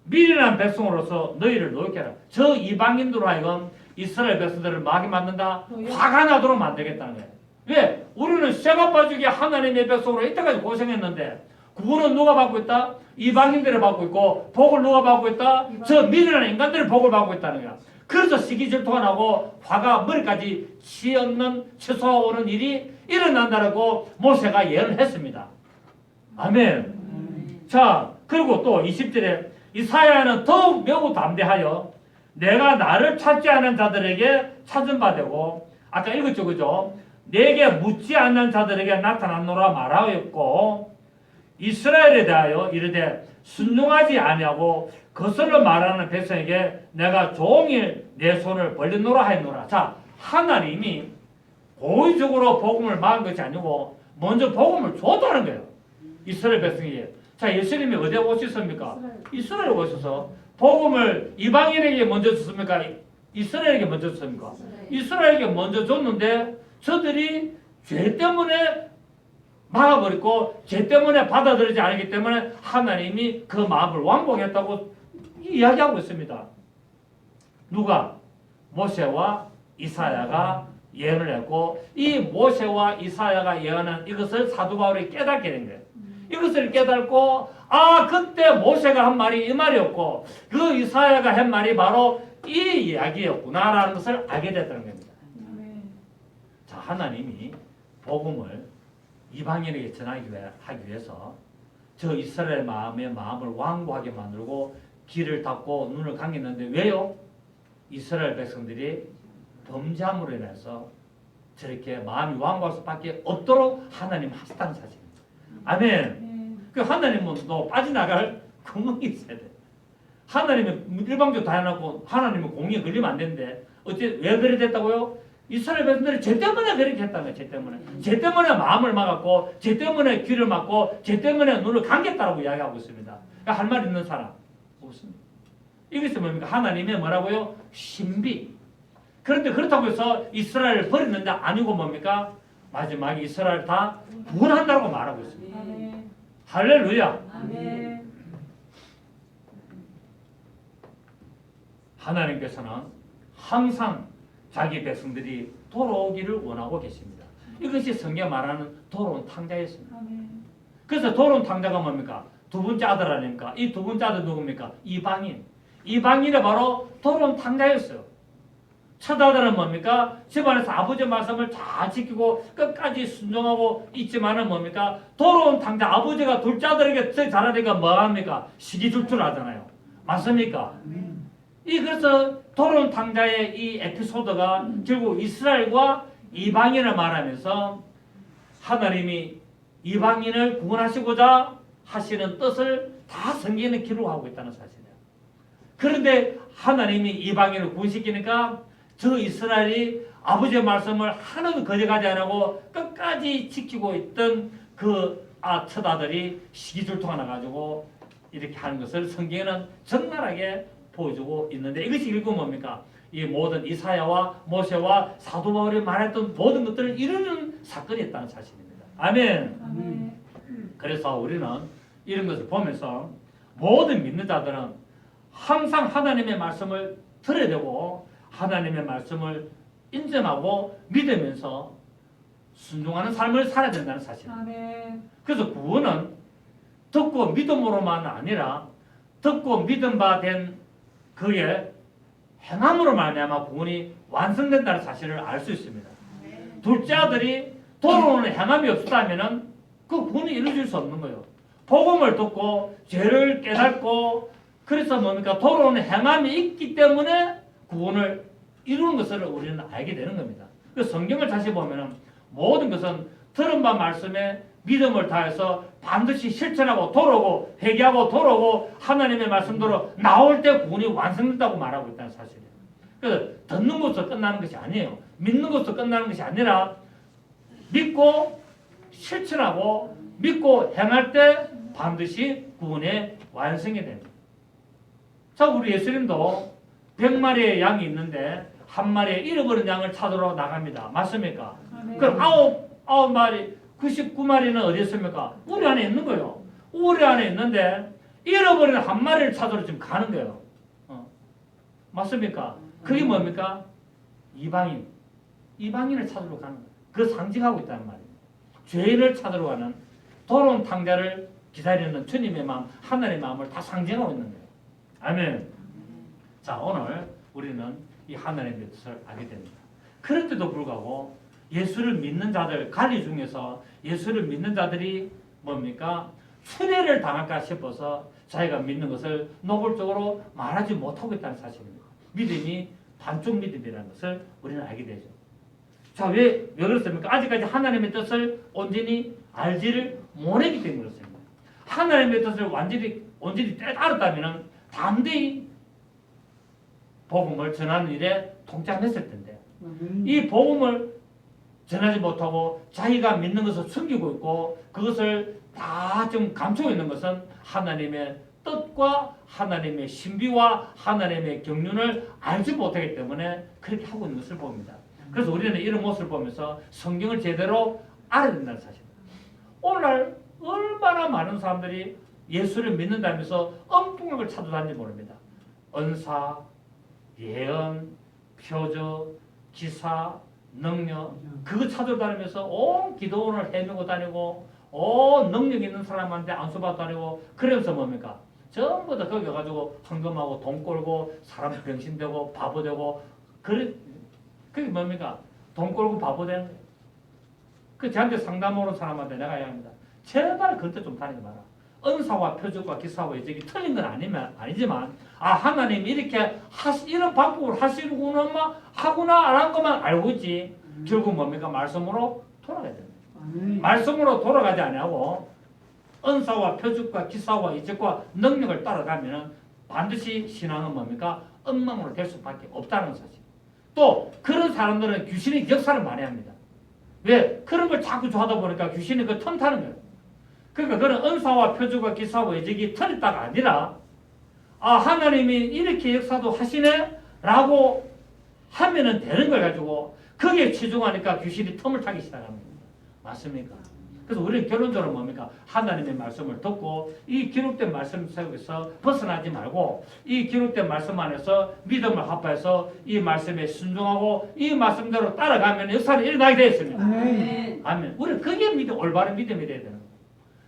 Speaker 1: 미련한 백성으로서 너희를 노엽게 하라. 저 이방인들로 하여금 이스라엘 백성들을 마게 만든다. 화가 나도록 만들겠다는 거예요. 왜? 우리는 쇠가 빠지게 하나님의 백성으로 이때까지 고생했는데 구원은 누가 받고 있다? 이방인들이 받고 있고 복을 누가 받고 있다? 저 미련한 인간들이 복을 받고 있다는 거야. 그래서 시기질투가 나고 화가 머리까지 치솟는 일이 일어난다고 모세가 예언했습니다. 아멘. 자, 그리고 또 20절에 이사야는 더욱 매우 담대하여 내가 나를 찾지 않은 자들에게 찾은 바 되고 아까 읽었죠, 그죠? 내게 묻지 않는 자들에게 나타났노라 말하였고 이스라엘에 대하여 이르되 순종하지 아니하고 거슬러 말하는 백성에게 내가 종일 내 손을 벌려노라 하였노라. 자, 하나님이 고의적으로 복음을 막은 것이 아니고 먼저 복음을 줬다는 거예요. 이스라엘 백성에게. 자, 예수님이 어디에 오셨습니까? 이스라엘에 오셔서 복음을 이방인에게 먼저 줬습니까? 이스라엘에게 먼저 줬습니까? 이스라엘에게 먼저 줬는데 저들이 죄 때문에 막아버리고 죄 때문에 받아들이지 않기 때문에 하나님이 그 마음을 완복했다고 이야기하고 있습니다. 누가? 모세와 이사야가 예언을 했고 이 모세와 이사야가 예언한 이것을 사도 바울이 깨닫게 된 거예요. 이것을 깨닫고 그때 모세가 한 말이 이 말이었고 그 이사야가 한 말이 바로 이 이야기였구나라는 것을 알게 됐다는 겁니다. 자, 하나님이 복음을 이방인에게 전하기 위해서 저 이스라엘 마음의 마음을 완고하게 만들고 귀를 닫고 눈을 감겼는데 왜요? 이스라엘 백성들이 범죄함으로 인해서 저렇게 마음이 완고할 수밖에 없도록 하나님 하셨다는 사실입니다. 아멘. 그 하나님은 또 빠져나갈 구멍이 있어야 돼. 하나님은 일방적으로 다 해놓고 하나님은 공의에 걸리면 안 되는데 왜 그래 됐다고요? 이스라엘 백성들이 죄 때문에 그렇게 했다는 거예요. 죄 때문에. 죄 때문에 마음을 막았고 죄 때문에 귀를 막고 죄 때문에 눈을 감겼다라고 이야기하고 있습니다. 그러니까 할 말 있는 사람 없습니다. 이것이 뭡니까? 하나님의 뭐라고요? 신비. 그런데 그렇다고 해서 이스라엘을 버리는데 아니고 뭡니까? 마지막에 이스라엘 다 구원한다고 말하고 있습니다.
Speaker 2: 아멘.
Speaker 1: 할렐루야.
Speaker 2: 아멘.
Speaker 1: 하나님께서는 항상 자기 백성들이 돌아오기를 원하고 계십니다. 이것이 성경에 말하는 돌아온 탕자였습니다.
Speaker 2: 아멘.
Speaker 1: 그래서 돌아온 탕자가 뭡니까? 두 번째 아들 아닙니까? 이 두 번째 아들 누굽니까? 이방인. 이방인이 바로 돌아온 탕자였어요. 첫 아들은 뭡니까? 집안에서 아버지 말씀을 잘 지키고 끝까지 순종하고 있지만은 뭡니까? 돌아온 탕자 아버지가 둘째 아들에게 잘하니까 뭐합니까? 시기 줄줄 하잖아요. 맞습니까? 그래서 돌아온 탕자의 이 에피소드가 결국 이스라엘과 이방인을 말하면서 하나님이 이방인을 구원하시고자 하시는 뜻을 다 성경에 기록하고 있다는 사실이에요. 그런데 하나님이 이방인을 구원시키니까 저 이스라엘이 아버지의 말씀을 하나도 거절하지 않고 끝까지 지키고 있던 그 첫 아들이 시기줄통 하나 가지고 이렇게 하는 것을 성경에는 적나라하게 보여주고 있는데 이것이 결국 뭡니까? 이 모든 이사야와 모세와 사도 바울이 말했던 모든 것들을 이루는 사건이 있다는 사실입니다. 아멘.
Speaker 2: 아멘.
Speaker 1: 그래서 우리는 이런 것을 보면서 모든 믿는 자들은 항상 하나님의 말씀을 들어야 되고 하나님의 말씀을 인정하고 믿으면서 순종하는 삶을 살아야 된다는 사실입니다.
Speaker 2: 아멘.
Speaker 1: 그래서 구원은 듣고 믿음으로만 아니라 듣고 믿음 바 된 그의 행함으로 말미암아 구원이 완성된다는 사실을 알 수 있습니다. 둘째 아들이 돌아오는 행함이 없었다면은 그 구원이 이루어질 수 없는 거예요. 복음을 듣고 죄를 깨닫고 그래서 뭡니까? 돌아오는 행함이 있기 때문에 구원을 이루는 것을 우리는 알게 되는 겁니다. 그 성경을 다시 보면은 모든 것은 들은 바 말씀에 믿음을 다해서 반드시 실천하고 돌아오고 회개하고 돌아오고 하나님의 말씀대로 나올 때 구원이 완성된다고 말하고 있다는 사실이에요. 그래서 듣는 것으로 끝나는 것이 아니에요. 믿는 것으로 끝나는 것이 아니라 믿고 실천하고 믿고 행할 때 반드시 구원의 완성이 됩니다. 자, 우리 예수님도 100마리의 양이 있는데 한 마리의 잃어버린 양을 찾으러 나갑니다. 맞습니까?
Speaker 2: 아멘.
Speaker 1: 그럼 아홉 마리 99마리는 어디 있습니까? 우리 안에 있는 거예요. 우리 안에 있는데 잃어버린 한 마리를 찾으러 지금 가는 거예요. 맞습니까? 그게 뭡니까? 이방인을 찾으러 가는 거예요. 그 상징하고 있다는 말이에요. 죄인을 찾으러 가는 돌아온 탕자를 기다리는 주님의 마음, 하나님의 마음을 다 상징하고 있는 거예요. 아멘. 자, 오늘 우리는 이 하나님의 뜻을 알게 됩니다. 그런데도 불구하고 예수를 믿는 자들, 관리 중에서 예수를 믿는 자들이 뭡니까? 순회를 당할까 싶어서 자기가 믿는 것을 노골적으로 말하지 못하고 있다는 사실입니다. 믿음이 반쪽 믿음이라는 것을 우리는 알게 되죠. 자, 왜 그렇습니까? 아직까지 하나님의 뜻을 온전히 알지를 못했기 때문에 그렇습니다. 하나님의 뜻을 온전히 알았다면 담대히 복음을 전하는 일에 동참했을 텐데 이 복음을 전하지 못하고 자기가 믿는 것을 숨기고 있고 그것을 다 좀 감추고 있는 것은 하나님의 뜻과 하나님의 신비와 하나님의 경륜을 알지 못하기 때문에 그렇게 하고 있는 것을 봅니다. 그래서 우리는 이런 모습을 보면서 성경을 제대로 알아야 된다는 사실입니다. 오늘날 얼마나 많은 사람들이 예수를 믿는다면서 엉뚱한 찾아다니는지 모릅니다. 은사, 예언, 표적, 기사, 능력 그거 찾아다니면서 온 기도원을 헤매고 다니고 능력 있는 사람한테 안수받고 다니고 그러면서 뭡니까? 전부 다 거기 가지고 헌금하고 돈 꼴고 사람 병신되고 바보 되고 그게 뭡니까? 돈 꼴고 바보 되는 거예요. 그 저한테 상담 오는 사람한테 내가 이야기합니다. 제발 그때 좀 다니지 마라. 은사와 표적과 기사와 이적이 틀린 건 아니지만 하나님이 이렇게 이런 방법을 하시는구나 하구나 안 한 것만 알고 있지. 결국 뭡니까? 말씀으로 돌아가야 됩니다. 말씀으로 돌아가지 아니하고 은사와 표적과 기사와 이적과 능력을 따라가면은 반드시 신앙은 뭡니까? 엉망으로 될 수밖에 없다는 사실. 또 그런 사람들은 귀신의 역사를 많이 합니다. 왜? 그런 걸 자꾸 좋아하다 보니까 귀신이 그 틈타는 거예요. 그러니까 그런 은사와 표적과 기사와 이적이 틀렸다가 아니라 하나님이 이렇게 역사도 하시네? 라고 하면은 되는 걸 가지고 거기에 치중하니까 귀신이 틈을 타기 시작합니다. 맞습니까? 그래서 우리는 결론적으로 뭡니까? 하나님의 말씀을 듣고 이 기록된 말씀 속에서 벗어나지 말고 이 기록된 말씀 안에서 믿음을 합해서 이 말씀에 순종하고 이 말씀대로 따라가면 역사는 일어나게 되어 있습니다. 아멘. 우리는 그게 올바른 믿음이 돼야 되는 거예요.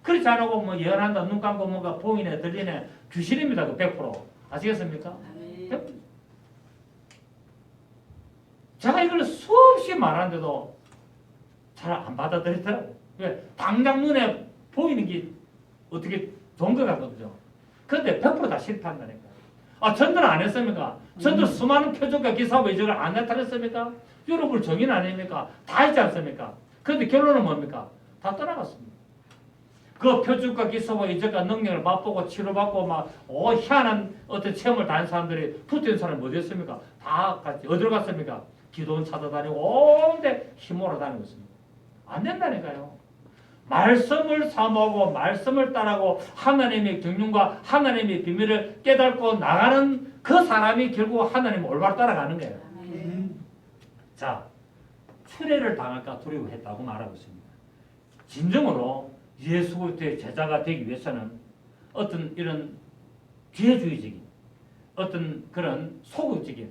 Speaker 1: 그렇지 않고 뭐 예언한다, 눈 감고 뭔가 보이네, 들리네, 귀신입니다. 그 100%. 아시겠습니까? 제가 이걸 수없이 말하는데도 잘 안 받아들이더라고요. 왜? 당장 눈에 보이는 게 어떻게 좋은 것 같거든요. 그런데 100% 다 실패한다니까요. 전도는 안 했습니까? 전도 수많은 표적과 기사와 이적을 안 나타냈습니까? 여러분 정인 아닙니까? 다 했지 않습니까? 그런데 결론은 뭡니까? 다 떠나갔습니다. 그 표적과 기사와 이적과 능력을 맛보고 치료받고 희한한 어떤 체험을 다닌 사람들이 붙은 사람이 어디 있습니까? 다 같이 어디로 갔습니까? 기도원 찾아다니고 온데 힘으로 다니고 있습니다. 안 된다니까요. 말씀을 사모하고 말씀을 따라하고 하나님의 경륜과 하나님의 비밀을 깨닫고 나가는 그 사람이 결국 하나님을 올바로 따라가는 거예요. 자, 추례를 당할까 두려워했다고 말하고 있습니다. 진정으로 예수 그리스도의 제자가 되기 위해서는 어떤 이런 기회주의적인 어떤 그런 소극적인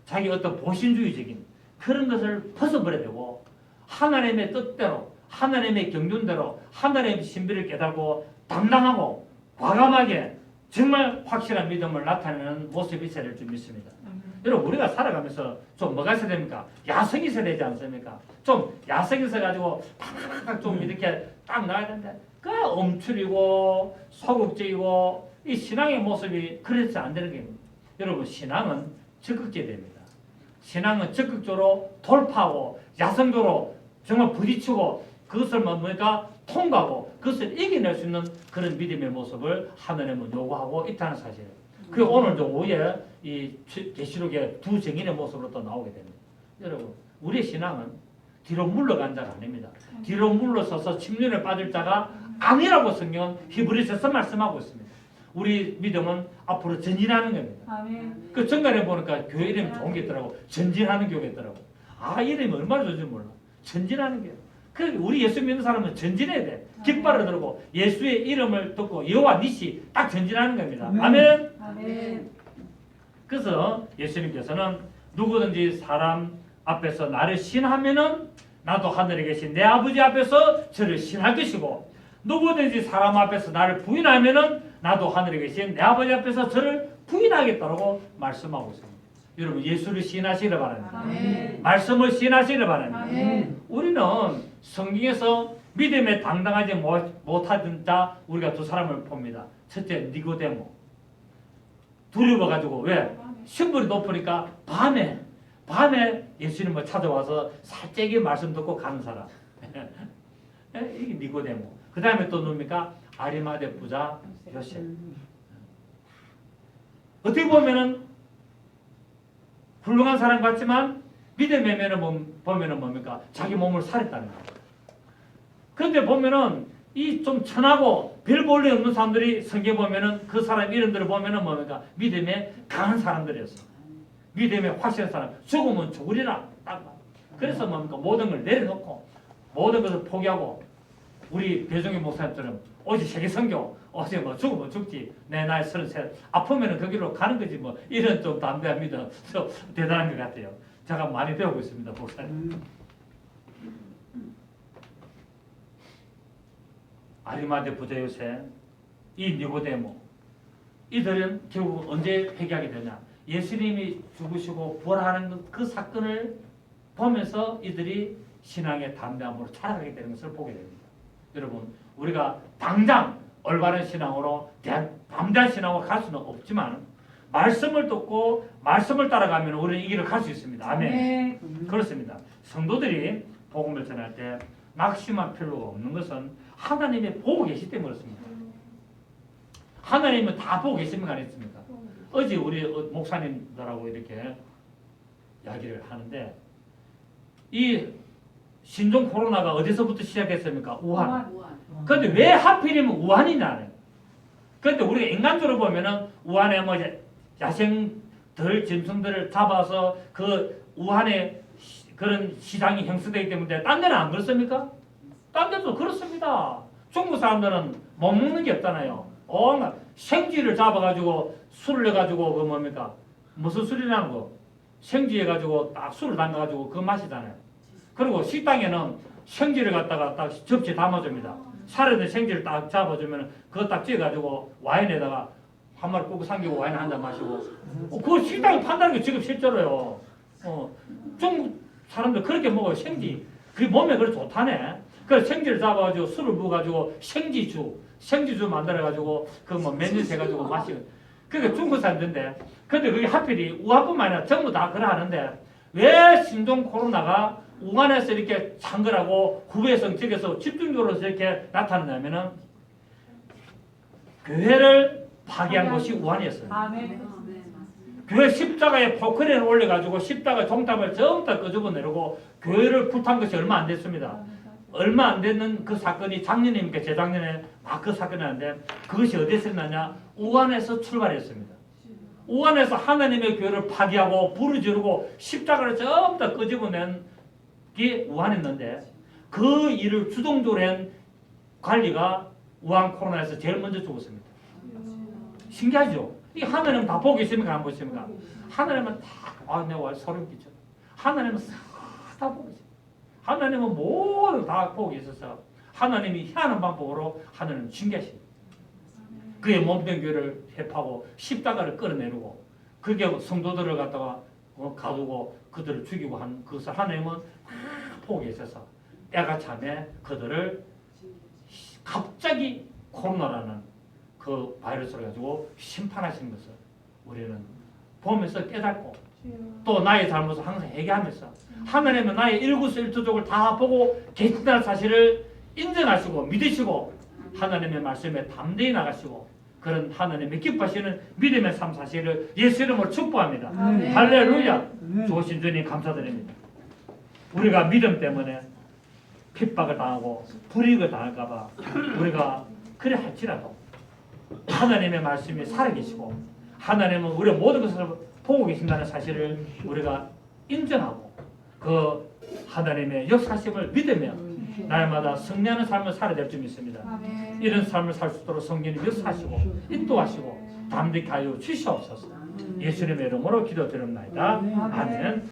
Speaker 1: 자기 어떤 보신주의적인 그런 것을 벗어버려야 되고 하나님의 뜻대로 하나님의 경륜대로 하나님의 신비를 깨닫고 당당하고 과감하게 정말 확실한 믿음을 나타내는 모습이 있어야 될 줄 믿습니다. 여러분 우리가 살아가면서 좀 뭐가 있어야 됩니까? 야성이 있어야 되지 않습니까? 좀 야성이 있어가지고 팍팍팍 좀 이렇게 딱 나와야 되는데 그 엄출이고 소극적이고 이 신앙의 모습이 그래서 안 되는 게 여러분 신앙은 적극적이 됩니다. 신앙은 적극적으로 돌파하고 야성적으로 정말 부딪히고 그것을 뭡니까? 통과하고 그것을 이겨낼 수 있는 그런 믿음의 모습을 하나님은 요구하고 있다는 사실이에요. 그 오늘 오후에 이 계시록의 두 증인의 모습으로 또 나오게 됩니다. 여러분 우리의 신앙은 뒤로 물러간 자가 아닙니다. 뒤로 물러서서 침륜에 빠질 자가 아니라고 성경은 히브리서에서 말씀하고 있습니다. 우리 믿음은 앞으로 전진하는 겁니다.
Speaker 2: 아멘.
Speaker 1: 그 정간에 보니까 교회 이름이 좋은 게 있더라고. 전진하는 교회 있더라고. 이름이 얼마나 좋은지 몰라. 전진하는 게. 그 우리 예수 믿는 사람은 전진해야 돼. 깃발을 들고 예수의 이름을 듣고 여호와 니시 딱 전진하는 겁니다. 아멘.
Speaker 2: 아멘.
Speaker 1: 그래서 예수님께서는 누구든지 사람 앞에서 나를 신하면은 나도 하늘에 계신 내 아버지 앞에서 저를 신할 것이고 누구든지 사람 앞에서 나를 부인하면은 나도 하늘에 계신 내 아버지 앞에서 저를 부인하겠다고 말씀하고 있습니다. 여러분 예수를 신하시기를 바랍니다.
Speaker 2: 아멘.
Speaker 1: 말씀을 신하시기를 바랍니다.
Speaker 2: 아멘.
Speaker 1: 우리는 성경에서 믿음에 당당하지 못하던 자 우리가 두 사람을 봅니다. 첫째 니고데모. 두려워가지고 왜? 신분이 높으니까 밤에 예수님을 찾아와서 살짝의 말씀 듣고 가는 사람. 이게 니고데모. 그 다음에 또 누굽니까? 아리마대 부자 요셉. 어떻게 보면은 훌륭한 사람 같지만 믿음의 면을 보면은 뭡니까? 자기 몸을 살했다는 거예요. 그런데 보면은 이 좀 천하고 별 볼일 없는 사람들이 성경에 보면은 그 사람 이름들을 보면은 뭡니까? 믿음에 강한 사람들이었어. 믿음에 확실한 사람. 죽으면 죽으리라. 딱. 그래서 뭡니까? 모든 걸 내려놓고 모든 것을 포기하고 우리 배종의 목사님처럼 오직 세계선교 어제 뭐 죽으면 죽지 내 나이 33 아프면은 거기로 가는 거지 뭐 이런 좀 담대한 믿음 대단한 것 같아요. 제가 많이 배우고 있습니다 목사님. 아리마대 부자 요셉, 이 니고데모, 이들은 결국 언제 회개하게 되냐? 예수님이 죽으시고 부활하는 그 사건을 보면서 이들이 신앙의 담대함으로 살아가게 되는 것을 보게 됩니다. 여러분, 우리가 당장 올바른 신앙으로 담대한 신앙으로 갈 수는 없지만 말씀을 듣고 말씀을 따라가면 우리는 이 길을 갈 수 있습니다. 아멘. 그렇습니다. 성도들이 복음을 전할 때 낙심할 필요가 없는 것은 하나님이 보고 계시기 때문에 그렇습니다. 하나님은 다 보고 계십니까? 안 했습니까? 어제 우리 목사님들하고 이렇게 이야기를 하는데 이 신종 코로나가 어디서부터 시작했습니까? 우한. 그런데 왜 하필이면 우한이냐? 그런데 우리가 인간적으로 보면은 우한에 뭐 야생들 짐승들을 잡아서 그 우한에 그런 시장이 형성되기 때문에 딴 데는 안 그렇습니까? 딴 데도 그렇습니다. 중국 사람들은 못 먹는 게 없잖아요. 생쥐를 잡아가지고 술을 내가지고 그 뭡니까? 무슨 술이라는 거? 생쥐해가지고 딱 술을 담가가지고 그거 마시잖아요. 그리고 식당에는 생쥐를 갖다가 딱 접시에 담아줍니다. 살아있는 생쥐를 딱 잡아주면 그거 딱 찌어가지고 와인에다가 한 마리 꾹 삼기고 와인 한 잔 마시고 그 식당에 판다는 게 지금 실제로요. 중국 사람들 그렇게 먹어요. 생쥐. 그게 몸에 그래 좋다네. 그래서 생쥐를 잡아가지고 술을 부어가지고 생쥐주 만들어가지고 그 뭐 몇 년 해가지고 마시고. 그게 중국 사람들인데 근데 그게 하필이 우한뿐만 아니라 전부 다 그러하는데 왜 신종 코로나가 우한에서 이렇게 창궐하고 후베이성 지역에서 집중적으로 이렇게 나타나냐면은 교회를 파괴한 곳이 우한이었어요. 교회 십자가에 포크레인을 올려가지고 십자가 종탑을 전부 다 끄집어 내려고 교회를 불탄 것이 얼마 안 됐습니다. 얼마 안 되는 그 사건이 작년입니까? 재작년에 막 그 사건이 났는데 그것이 어디서 일어나냐? 우한에서 출발했습니다. 우한에서 하나님의 교회를 파괴하고 불을 지르고 십자가를 전부 다 끄집어낸 게 우한이었는데 그 일을 주동적으로 한 관리가 우한 코로나에서 제일 먼저 죽었습니다. 신기하죠? 이 하나님은 다 보고 계십니까? 안 보십니까? 하나님은 다, 내가 소름 끼쳐. 하나님은 다 보고 계십니다. 하나님은 모두 다 보고 계셔서 하나님이 희한한 방법으로 하나님은 신기하십니다. 그의 몸된 교회를 회파하고 십자가를 끌어내리고 그게 성도들을 갖다가 가두고 그들을 죽이고 한 그것을 하나님은 다 보고 계셔서 때가 참에 그들을 갑자기 코로나라는 그 바이러스를 가지고 심판하시는 것을 우리는 보면서 깨닫고 또 나의 잘못을 항상 회개하면서 하나님은 나의 일구수일투족을 다 보고 계신다는 사실을 인정하시고 믿으시고 하나님의 말씀에 담대히 나가시고 그런 하나님의 기뻐하시는 믿음의 삶 사실을 예수 이름으로 축복합니다. 할렐루야. 좋으신 주님 감사드립니다. 우리가 믿음 때문에 핍박을 당하고 불이익을 당할까 봐 우리가 그래 할지라도 하나님의 말씀이 살아계시고 하나님은 우리의 모든 것을 보고 계신다는 사실을 우리가 인정하고 그 하나님의 역사심을 믿으며 날마다 승리하는 삶을 살아야 될 줄 믿습니다. 이런 삶을 살 수 있도록 성령님 역사하시고 인도하시고 담대히 하여 주시옵소서. 예수님의 이름으로 기도드립니다. 아멘.